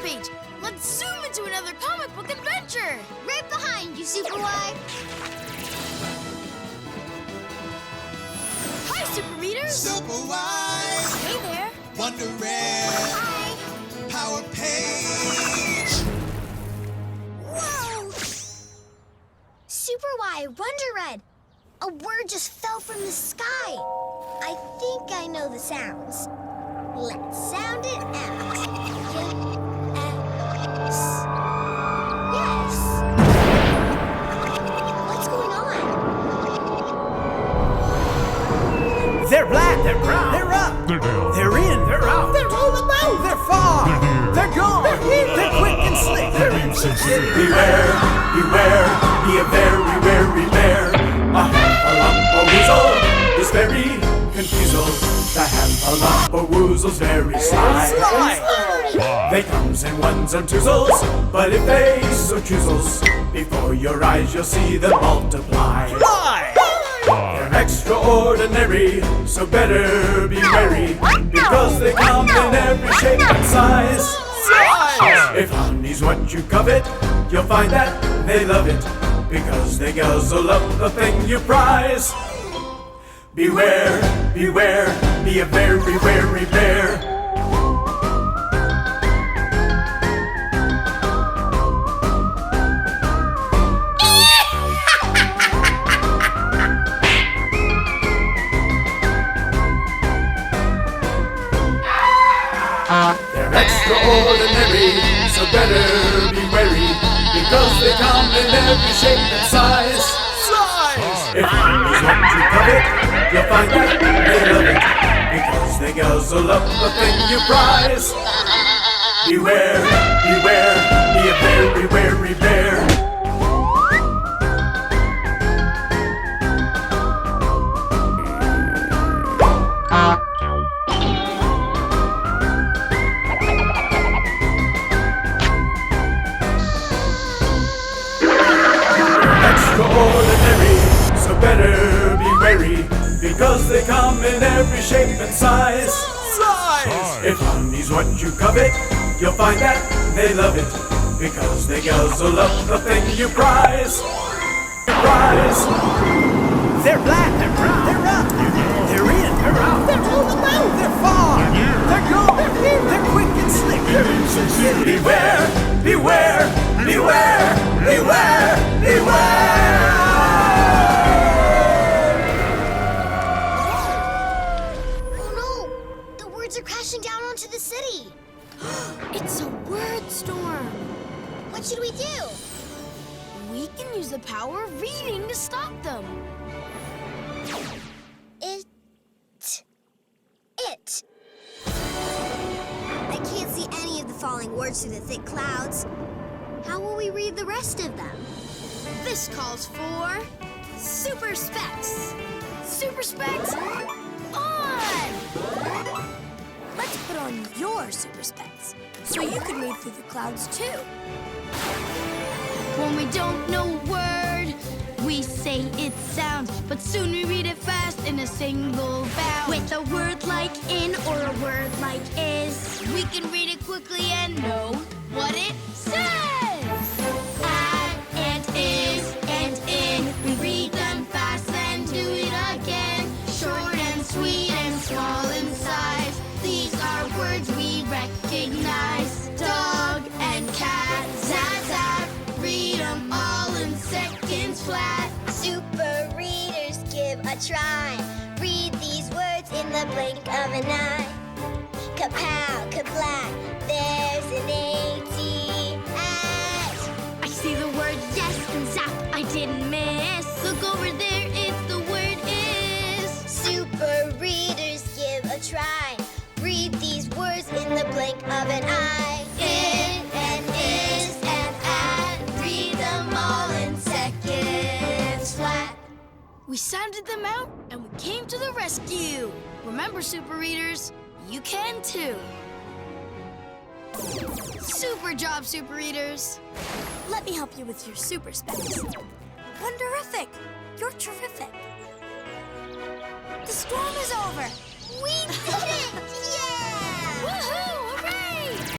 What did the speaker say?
page. Let's zoom into another comic book adventure. Right behind you, Super Y. Hi, Super Readers. Super Y. Hey there. Wonder Red. Hi. Power Page. Whoa! Super Y, Wonder Red. A word just fell from the sky. I think I know the sounds. Let's sound it out. Yes. Yes. What's going on? They're black, they're brown, they're up, They're down. they're in, they're out, They're all about, they're far, They're here. they're gone, they're quick and slick, They're insensitive. Beware, beware, be a very wary bear. A lump-o-woozle is very confusal. The lump-o-woozle's very sly. They comes in ones and twosles, but if they so choozles, before your eyes you'll see them multiply. They're extraordinary, so better be wary, because they come in every shape and size. If honey's what you covet, you'll find that they love it, because they guzzle up the thing you prize. Beware, beware, be a very wary bear. They're extraordinary, so better be wary, because they come in every shape and size. If honey's what you covet, you'll find that they love it, because they guzzle up the thing you prize. Beware, beware, be a very wary bear. Extraordinary, so better be wary, because they come in every shape and size. If honey's what you covet, you'll find that they love it, because they guzzle up the thing you prize. They're black, they're brown, they're up, they're in, they're out, they're all about, they're far, they're gone, they're quick and slick. Beware, beware, beware, beware, beware. Oh no! The words are crashing down onto the city. It's a word storm. What should we do? We can use the power of reading to stop them. It. I can't see any of the falling words through the thick clouds. How will we read the rest of them? This calls for Super Specs. Super Specs on! Let's put on your Super Specs so you can read through the clouds too. When we don't know a word, we say it sounds, but soon we read it fast in a single bound. With a word like in or a word like is, we can read it quickly and know what it says. At and is and in, we read them fast and do it again. Short and sweet and small in size, these are words we recognize. Dog and cat, zap zap, read them all in seconds flat. Super readers, give a try. Read these words in the blink of an eye. Kapow, kablack, there's an A-T-S. I see the word yes and zap, I didn't miss. Look over there, it's the word is. Super readers, give a try. Read these words in the blink of an eye. In and is and at, read them all in seconds flat. We sounded them out and we came to the rescue. Remember, Super Readers, you can too. Super job, Super Readers. Let me help you with your Super Specs. Wonderific! You're terrific. The storm is over. We did it!